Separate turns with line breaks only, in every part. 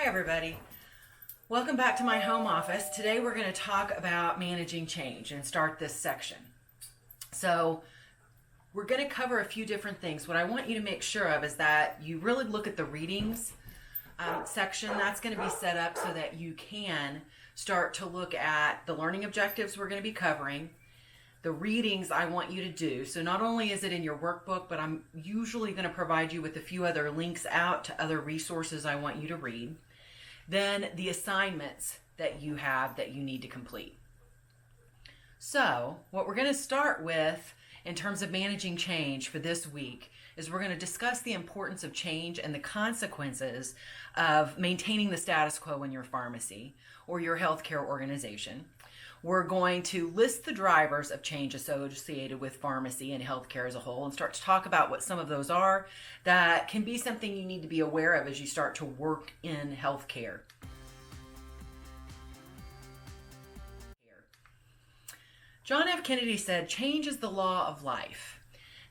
everybody. Welcome back to my home office. Today we're going to talk about managing change and start this section. So we're going to cover a few different things. What I want you to make sure of is that you really look at the readings section. That's going to be set up so that you can start to look at the learning objectives we're going to be covering, the readings I want you to do. So not only is it in your workbook, but I'm usually going to provide you with a few other links out to other resources I want you to read. Then the assignments that you have that you need to complete. So what we're going to start with in terms of managing change for this week is we're going to discuss the importance of change and the consequences of maintaining the status quo in your pharmacy or your healthcare organization. We're going to list the drivers of change associated with pharmacy and healthcare as a whole and start to talk about what some of those are that can be something you need to be aware of as you start to work in healthcare. John F. Kennedy said, "Change is the law of life,"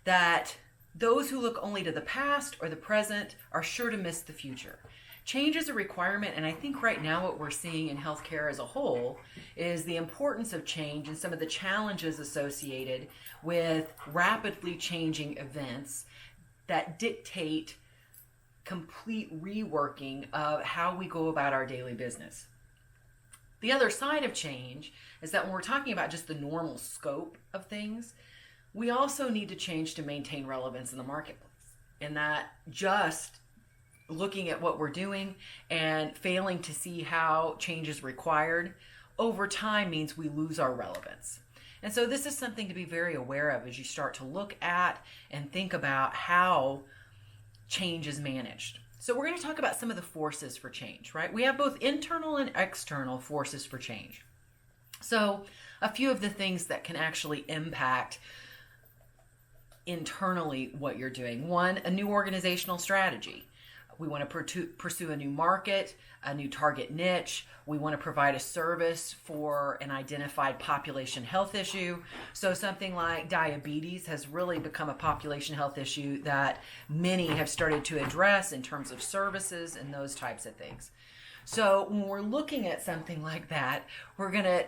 that those who look only to the past or the present are sure to miss the future. Change is a requirement, and I think right now what we're seeing in healthcare as a whole is the importance of change and some of the challenges associated with rapidly changing events that dictate complete reworking of how we go about our daily business. The other side of change is that when we're talking about just the normal scope of things, we also need to change to maintain relevance in the marketplace, and that just looking at what we're doing and failing to see how change is required over time means we lose our relevance. And so this is something to be very aware of as you start to look at and think about how change is managed. So we're going to talk about some of the forces for change, right? We have both internal and external forces for change. So a few of the things that can actually impact internally what you're doing. One, a new organizational strategy. We want to pursue a new market, a new target niche. We want to provide a service for an identified population health issue. So something like diabetes has really become a population health issue that many have started to address in terms of services and those types of things. So when we're looking at something like that, we're going to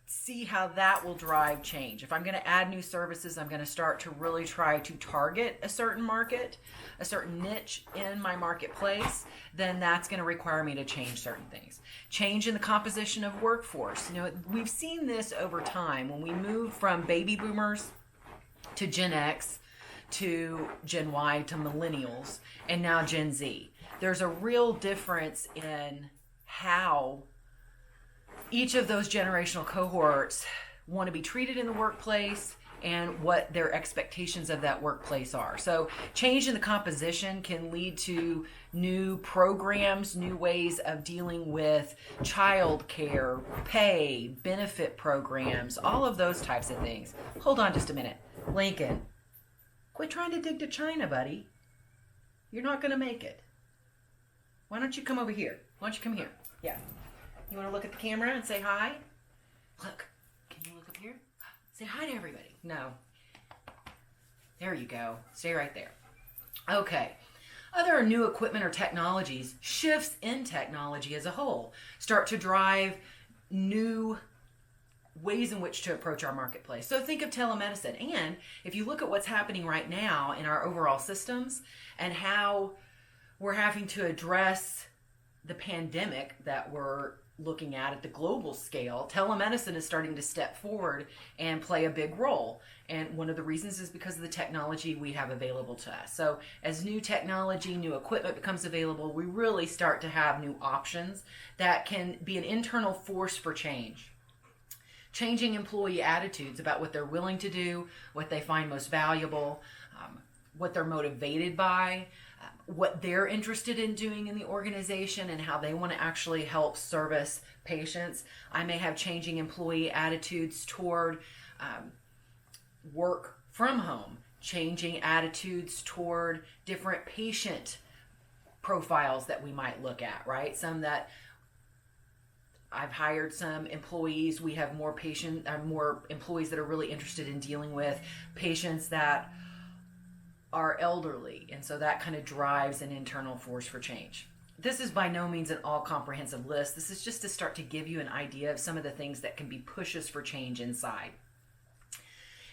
see how that will drive change. If I'm going to add new services, I'm going to start to really try to target a certain market, a certain niche in my marketplace, then that's going to require me to change certain things. Change in the composition of workforce. You know, we've seen this over time when we move from baby boomers to Gen X to Gen Y to millennials and now Gen Z. There's a real difference in how each of those generational cohorts want to be treated in the workplace and what their expectations of that workplace are. So change in the composition can lead to new programs, new ways of dealing with child care, pay, benefit programs, all of those types of things. Hold on just a minute. Lincoln, quit trying to dig to China, buddy. You're not going to make it. Why don't you come over here? Why don't you come here? Yeah. You want to look at the camera and say hi? Look, can you look up here? Say hi to everybody. No. There you go. Stay right there. Okay. Other new equipment or technologies, shifts in technology as a whole, start to drive new ways in which to approach our marketplace. So think of telemedicine. And if you look at what's happening right now in our overall systems and how we're having to address the pandemic that we're looking at the global scale, telemedicine is starting to step forward and play a big role. And one of the reasons is because of the technology we have available to us. So as new technology, new equipment becomes available, we really start to have new options that can be an internal force for change. Changing employee attitudes about what they're willing to do, what they find most valuable, what they're motivated by, what they're interested in doing in the organization and how they want to actually help service patients. I may have changing employee attitudes toward work from home, changing attitudes toward different patient profiles that we might look at, right? Some that I've hired some employees. We have more employees that are really interested in dealing with patients that are elderly, and so that kind of drives an internal force for change. this is by no means an all-comprehensive list. This is just to start to give you an idea of some of the things that can be pushes for change inside.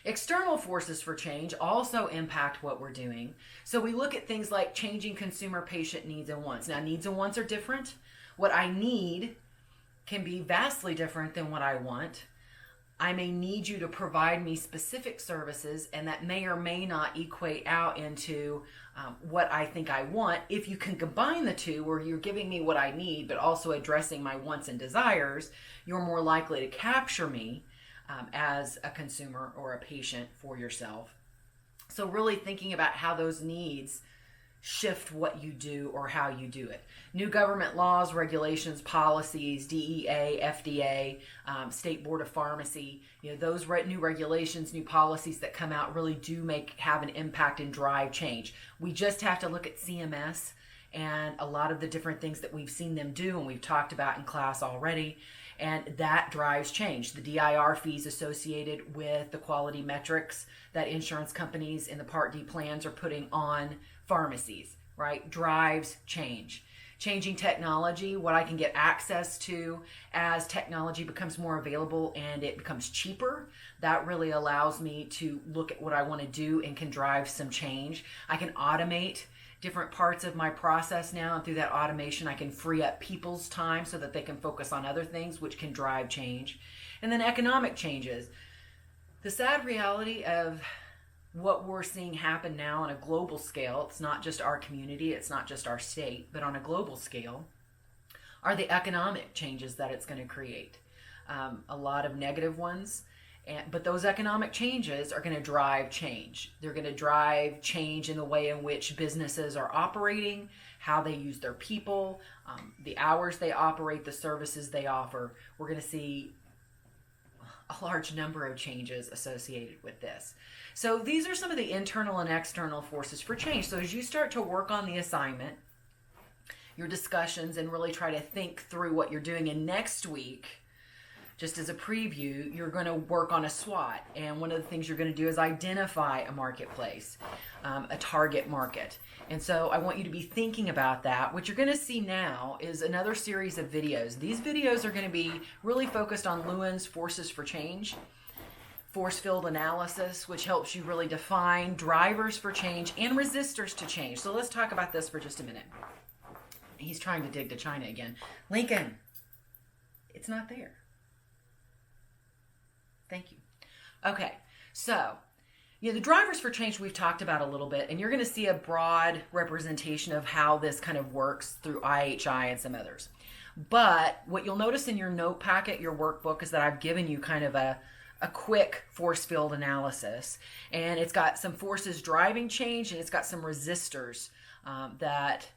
External forces for change also impact what we're doing. So we look at things like changing consumer patient needs and wants. Now, needs and wants are different. What I need can be vastly different than what I want. I may need you to provide me specific services, and that may or may not equate out into what I think I want. If you can combine the two, where you're giving me what I need, but also addressing my wants and desires, you're more likely to capture me as a consumer or a patient for yourself. So really thinking about how those needs shift what you do or how you do it. New government laws, regulations, policies, DEA, FDA, State Board of Pharmacy, those new regulations, new policies that come out really do have an impact and drive change. We just have to look at CMS and a lot of the different things that we've seen them do and we've talked about in class already. And that drives change. The DIR fees associated with the quality metrics that insurance companies in the Part D plans are putting on pharmacies, right, drives change. Changing technology, what I can get access to as technology becomes more available and it becomes cheaper, that really allows me to look at what I want to do and can drive some change. I can automate different parts of my process now, and through that automation I can free up people's time so that they can focus on other things, which can drive change. And then economic changes. The sad reality of what we're seeing happen now on a global scale, it's not just our community, it's not just our state, but on a global scale, are the economic changes that it's going to create. A lot of negative ones. But those economic changes are going to drive change. They're going to drive change in the way in which businesses are operating, how they use their people, the hours they operate, the services they offer. We're going to see a large number of changes associated with this. So these are some of the internal and external forces for change. So as you start to work on the assignment, your discussions, and really try to think through what you're doing, and next week, just as a preview, you're going to work on a SWOT. And one of the things you're going to do is identify a marketplace, a target market. And so I want you to be thinking about that. What you're going to see now is another series of videos. These videos are going to be really focused on Lewin's Forces for Change, force field analysis, which helps you really define drivers for change and resistors to change. So let's talk about this for just a minute. He's trying to dig to China again. Lincoln, it's not there. Thank you. Okay, so the drivers for change we've talked about a little bit, and you're going to see a broad representation of how this kind of works through IHI and some others. But what you'll notice in your note packet, your workbook, is that I've given you kind of a quick force field analysis, and it's got some forces driving change, and it's got some resistors that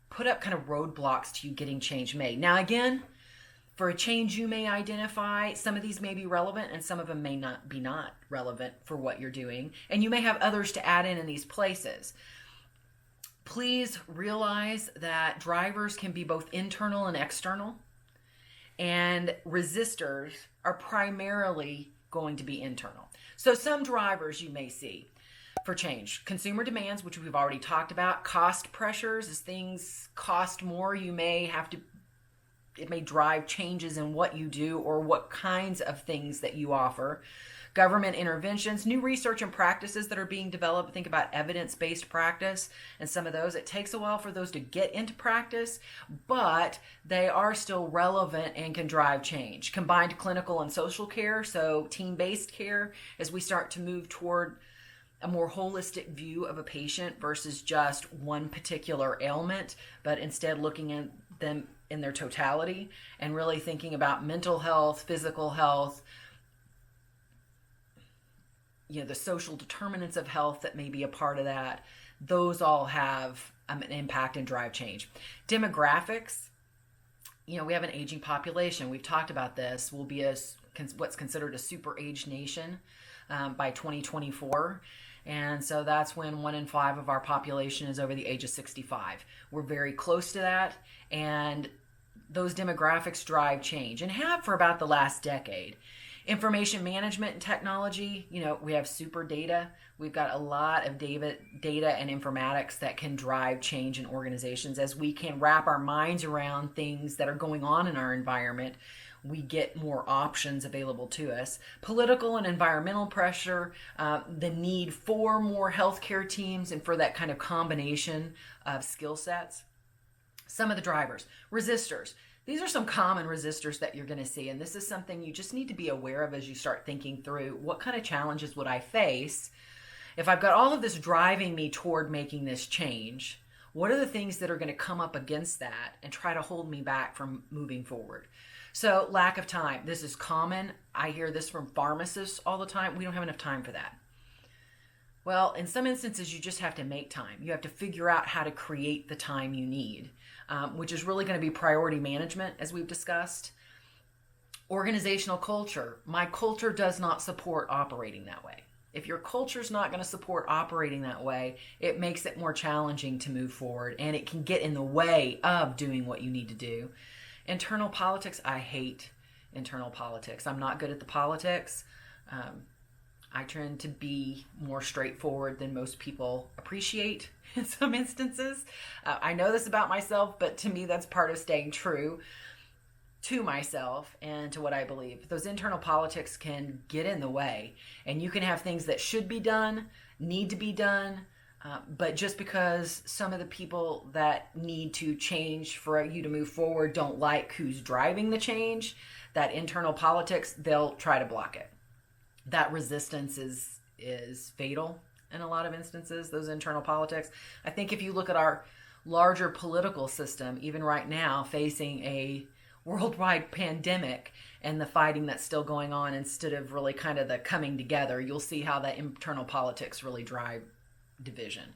put up kind of roadblocks to you getting change made. Now again, for a change you may identify, some of these may be relevant and some of them may not be relevant for what you're doing. And you may have others to add in these places. Please realize that drivers can be both internal and external. And resistors are primarily going to be internal. So some drivers you may see for change. Consumer demands, which we've already talked about. Cost pressures, as things cost more, it may drive changes in what you do or what kinds of things that you offer. Government interventions, new research and practices that are being developed. Think about evidence-based practice and some of those. It takes a while for those to get into practice, but they are still relevant and can drive change. Combined clinical and social care, so team-based care, as we start to move toward a more holistic view of a patient versus just one particular ailment, but instead looking at them in their totality and really thinking about mental health, physical health, the social determinants of health that may be a part of that. Those all have an impact and drive change. Demographics, we have an aging population. We've talked about this. We'll be what's considered a super aged nation by 2024. And so that's when 1 in 5 of our population is over the age of 65. We're very close to that. And those demographics drive change and have for about the last decade. Information management and technology, we have super data. We've got a lot of data and informatics that can drive change in organizations. As we can wrap our minds around things that are going on in our environment, we get more options available to us. Political and environmental pressure, the need for more healthcare teams and for that kind of combination of skill sets. Some of the drivers, resistors. These are some common resistors that you're going to see, and this is something you just need to be aware of as you start thinking through what kind of challenges would I face if I've got all of this driving me toward making this change. What are the things that are going to come up against that and try to hold me back from moving forward? So lack of time. This is common. I hear this from pharmacists all the time. We don't have enough time for that. Well, in some instances, you just have to make time. You have to figure out how to create the time you need, which is really going to be priority management, as we've discussed. Organizational culture. My culture does not support operating that way. If your culture is not going to support operating that way, it makes it more challenging to move forward, and it can get in the way of doing what you need to do. Internal politics. I hate internal politics. I'm not good at the politics. I tend to be more straightforward than most people appreciate in some instances. I know this about myself, but to me, that's part of staying true to myself and to what I believe. Those internal politics can get in the way, and you can have things that should be done, need to be done, but just because some of the people that need to change for you to move forward don't like who's driving the change, that internal politics, they'll try to block it. That resistance is fatal in a lot of instances, those internal politics. I think if you look at our larger political system, even right now, facing a worldwide pandemic and the fighting that's still going on instead of really kind of the coming together, you'll see how that internal politics really drive division.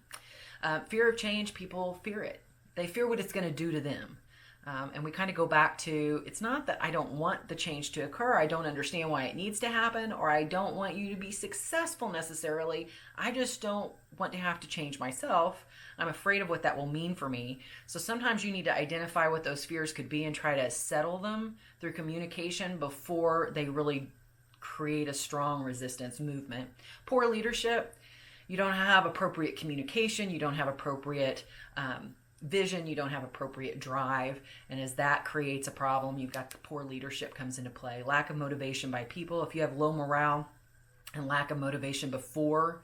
Fear of change, people fear it. They fear what it's going to do to them. And we kind of go back to, it's not that I don't want the change to occur, I don't understand why it needs to happen, or I don't want you to be successful necessarily. I just don't want to have to change myself. I'm afraid of what that will mean for me. So sometimes you need to identify what those fears could be and try to settle them through communication before they really create a strong resistance movement. Poor leadership. You don't have appropriate communication. You don't have appropriate vision. You don't have appropriate drive. And as that creates a problem, you've got the poor leadership comes into play. Lack of motivation by people. If you have low morale and lack of motivation before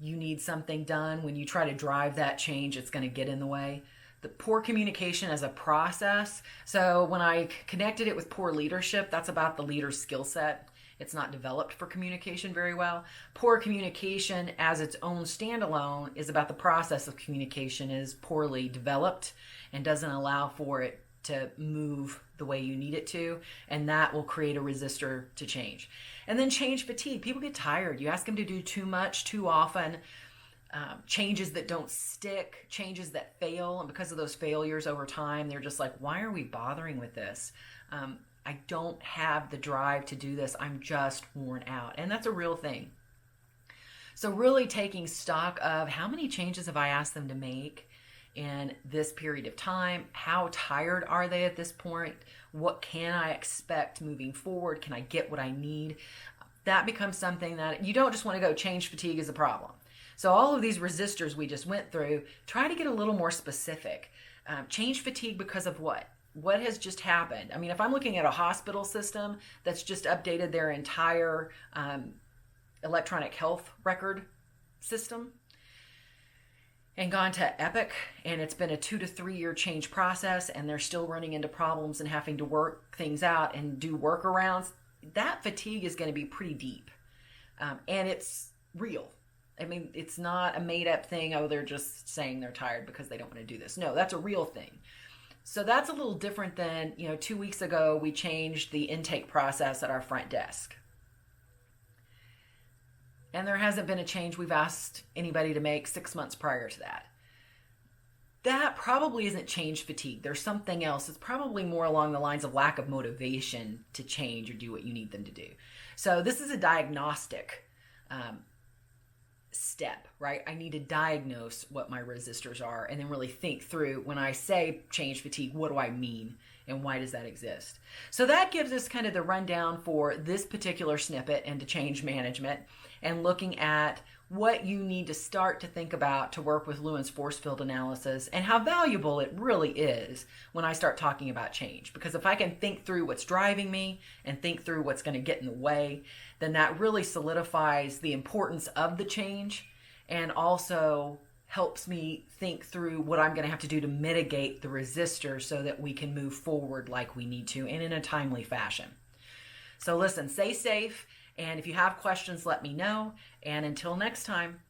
you need something done, when you try to drive that change, it's going to get in the way. The poor communication as a process. So when I connected it with poor leadership, that's about the leader's skill set. It's not developed for communication very well. Poor communication as its own standalone is about the process of communication is poorly developed and doesn't allow for it to move the way you need it to, and that will create a resistor to change. And then change fatigue. People get tired. You ask them to do too much, too often, changes that don't stick, changes that fail, and because of those failures over time, they're just like, why are we bothering with this? I don't have the drive to do this. I'm just worn out. And that's a real thing. So really taking stock of how many changes have I asked them to make in this period of time? How tired are they at this point? What can I expect moving forward? Can I get what I need? That becomes something that you don't just want to go change fatigue is a problem. So all of these resistors we just went through, try to get a little more specific. Change fatigue because of what? What has just happened? I mean, if I'm looking at a hospital system that's just updated their entire electronic health record system and gone to Epic, and it's been a 2 to 3 year change process, and they're still running into problems and having to work things out and do workarounds, that fatigue is going to be pretty deep. And it's real. I mean, it's not a made up thing. Oh, they're just saying they're tired because they don't want to do this. No, that's a real thing. So that's a little different than, 2 weeks ago, we changed the intake process at our front desk. And there hasn't been a change we've asked anybody to make 6 months prior to that. That probably isn't change fatigue. There's something else. It's probably more along the lines of lack of motivation to change or do what you need them to do. So this is a diagnostic step, right? I need to diagnose what my resistors are and then really think through, when I say change fatigue, what do I mean and why does that exist? So that gives us kind of the rundown for this particular snippet into change management, and looking at what you need to start to think about to work with Lewin's force field analysis, and how valuable it really is when I start talking about change. Because if I can think through what's driving me and think through what's going to get in the way, then that really solidifies the importance of the change, and also helps me think through what I'm going to have to do to mitigate the resistor so that we can move forward like we need to and in a timely fashion. So listen, stay safe. And if you have questions, let me know. And until next time.